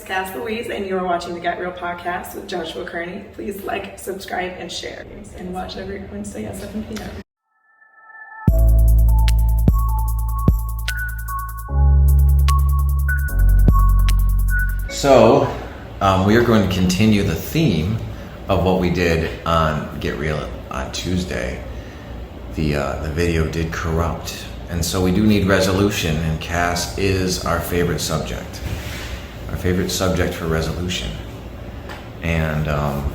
Kass and you are watching the Get Real podcast with Joshua Kirnie. Please like, subscribe, and share. And watch every Wednesday at 7 p.m. So, we are going to continue the theme of what we did on Get Real on Tuesday. The video did corrupt, and so we do need resolution, and Kass is our favorite subject. Our favorite subject for resolution. And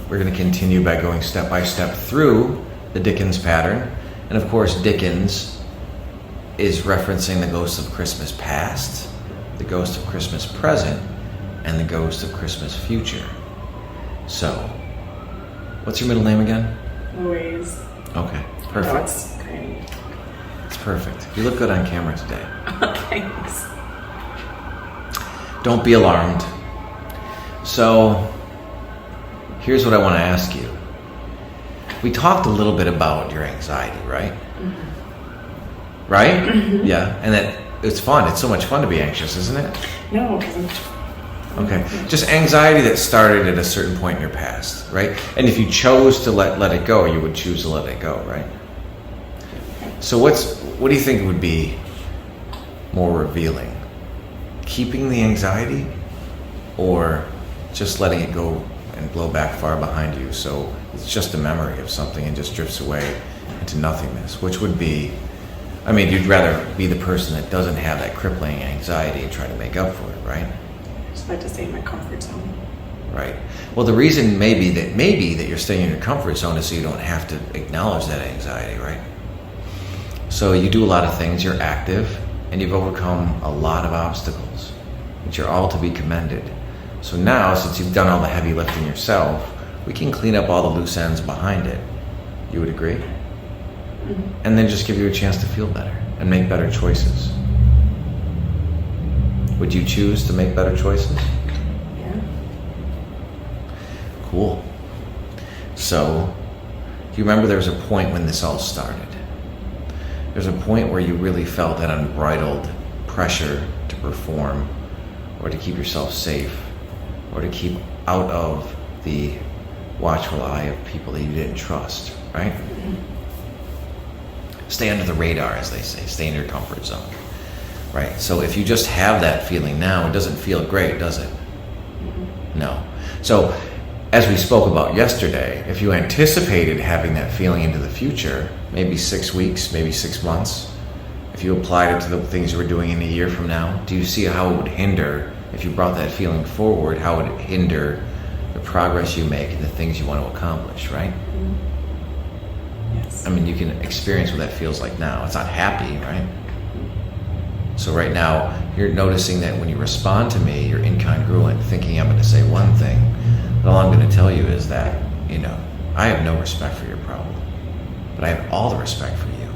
we're going to continue by going step by step through the Dickens Pattern. And of course, Dickens is referencing the ghost of Christmas past, the ghost of Christmas present, and the ghost of Christmas future. So, what's your middle name again? Louise. Okay, perfect. No, it's Kirnie. It's perfect. You look good on camera today. Thanks. Don't be alarmed. So, here's what I want to ask you. We talked a little bit about your anxiety, right? Mm-hmm. Right? Mm-hmm. Yeah, and that it's fun. It's so much fun to be anxious, isn't it? No, because Okay, just anxiety that started at a certain point in your past, right? And if you chose to let it go, you would choose to let it go, right? So what do you think would be more revealing? Keeping the anxiety, or just letting it go and blow back far behind you, so it's just a memory of something and just drifts away into nothingness? Which would be, I mean, you'd rather be the person that doesn't have that crippling anxiety and try to make up for it, right? I just like to stay in my comfort zone. Right. Well, the reason maybe that you're staying in your comfort zone is so you don't have to acknowledge that anxiety, right? So you do a lot of things, you're active, and you've overcome a lot of obstacles, which are all to be commended. So now, since you've done all the heavy lifting yourself, we can clean up all the loose ends behind it. You would agree? Mm-hmm. And then just give you a chance to feel better and make better choices. Would you choose to make better choices? Yeah. Cool. So, do you remember there was a point when this all started? There's a point where you really felt that unbridled pressure to perform, or to keep yourself safe, or to keep out of the watchful eye of people that you didn't trust, right? Mm-hmm. Stay under the radar, as they say. Stay in your comfort zone, right? So if you just have that feeling now, it doesn't feel great, does it? Mm-hmm. No. So as we spoke about yesterday, if you anticipated having that feeling into the future, maybe 6 weeks, maybe 6 months, if you applied it to the things you were doing in a year from now, do you see how it would hinder, if you brought that feeling forward, how it would hinder the progress you make and the things you want to accomplish, right? Mm-hmm. Yes. I mean, you can experience what that feels like now. It's not happy, right? So right now, you're noticing that when you respond to me, you're incongruent, thinking I'm going to say one thing, but all I'm going to tell you is that, I have no respect for your problem, but I have all the respect for you.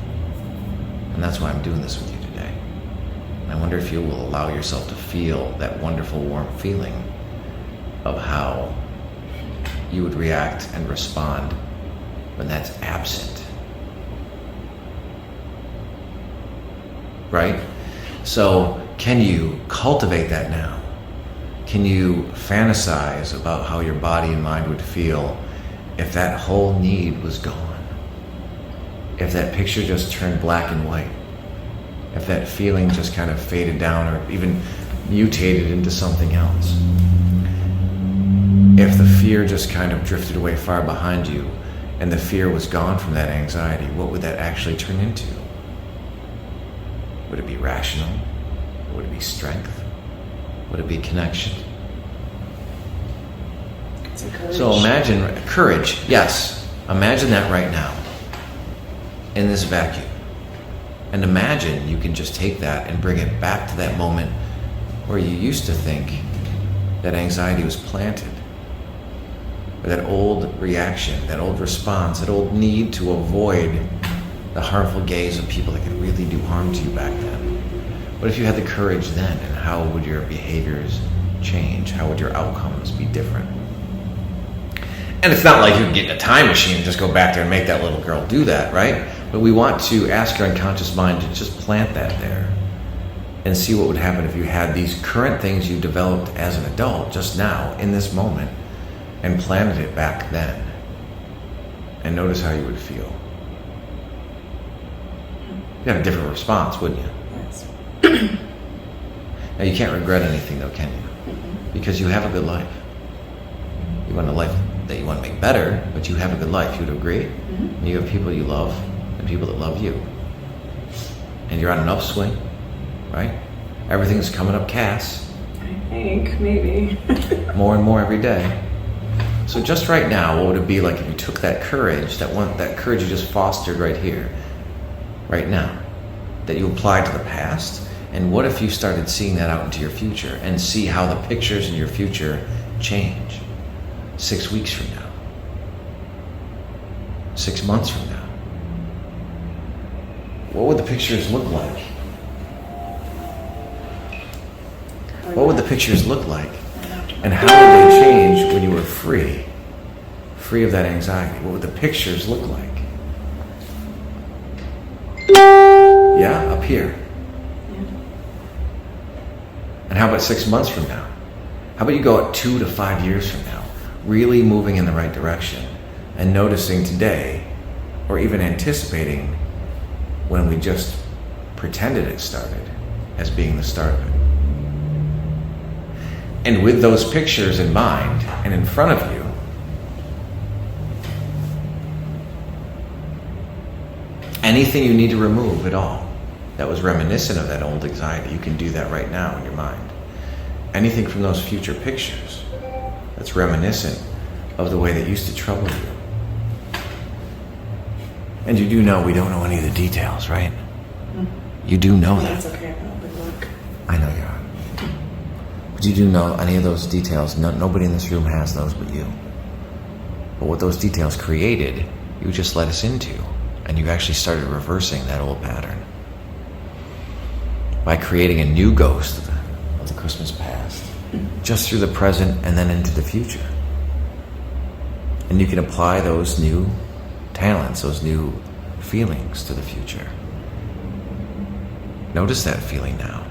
And that's why I'm doing this with you today. And I wonder if you will allow yourself to feel that wonderful, warm feeling of how you would react and respond when that's absent. Right? So, can you cultivate that now? Can you fantasize about how your body and mind would feel if that whole need was gone? If that picture just turned black and white? If that feeling just kind of faded down or even mutated into something else? If the fear just kind of drifted away far behind you and the fear was gone from that anxiety, what would that actually turn into? Would it be rational? Would it be strength? Would it be connection? So imagine courage, yes. Imagine that right now, in this vacuum. And imagine you can just take that and bring it back to that moment where you used to think that anxiety was planted. Or that old reaction, that old response, that old need to avoid the harmful gaze of people that could really do harm to you back then. What if you had the courage then, and how would your behaviors change? How would your outcomes be different? And it's not like you can get in a time machine and just go back there and make that little girl do that, right? But we want to ask your unconscious mind to just plant that there. and see what would happen if you had these current things you developed as an adult just now, in this moment, and planted it back then. And notice how you would feel. You'd have a different response, wouldn't you? Yes. Now, you can't regret anything, though, can you? Because you have a good life. You want a life that you want to make better, but you have a good life. You would agree? And you have people you love and people that love you. And you're on an upswing, right? Everything's coming up, Kass. I think, maybe. More and more every day. So just right now, what would it be like if you took that courage, that courage you just fostered right here, right now, that you applied to the past, and what if you started seeing that out into your future and see how the pictures in your future change 6 weeks from now, 6 months from now? What would the pictures look like? What would the pictures look like? And how would they change when you were free of that anxiety? What would the pictures look like? Yeah, up here. And how about 6 months from now? How about you go at 2 to 5 years from now, really moving in the right direction and noticing today, or even anticipating when we just pretended it started as being the start of it. And with those pictures in mind and in front of you, anything you need to remove at all that was reminiscent of that old anxiety, you can do that right now in your mind. Anything from those future pictures that's reminiscent of the way that used to trouble you. And you do know we don't know any of the details, right? You do know that. That's okay, I'll have a look. I know you are. But you do know any of those details. Nobody in this room has those but you. But what those details created, you just let us into. And you actually started reversing that old pattern. By creating a new ghost of the Christmas past. Just through the present and then into the future. And you can apply those new talents, those new feelings to the future. Notice that feeling now.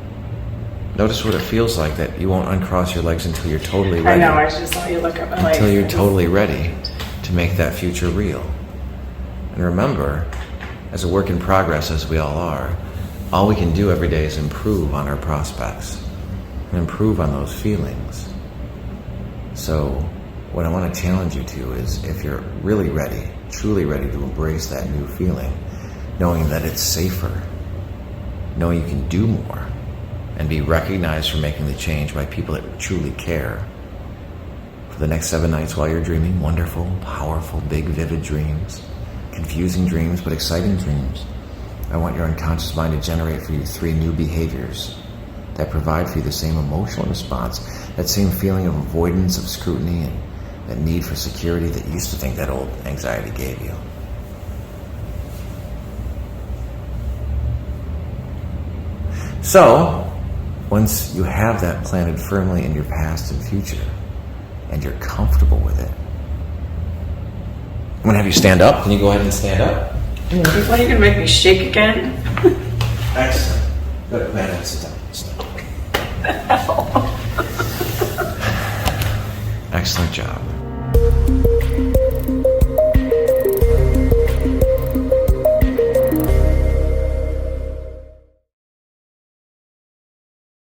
Notice what it feels like that you won't uncross your legs until you're totally ready. I know, I just saw you look up. Until you're totally ready to make that future real. And remember, as a work in progress, as we all are, all we can do every day is improve on our prospects and improve on those feelings. So what I want to challenge you to is, if you're really ready, truly ready to embrace that new feeling, knowing that it's safer, knowing you can do more, and be recognized for making the change by people that truly care. For the next 7 nights while you're dreaming wonderful, powerful, big, vivid dreams, confusing dreams, but exciting dreams, I want your unconscious mind to generate for you 3 new behaviors that provide for you the same emotional response, that same feeling of avoidance, of scrutiny, and that need for security that you used to think that old anxiety gave you. So, once you have that planted firmly in your past and future, and you're comfortable with it, I'm going to have you stand up. Can you go ahead and stand up? What, are you going to make me shake again? Excellent. Go ahead, sit down. Sit down. Excellent job.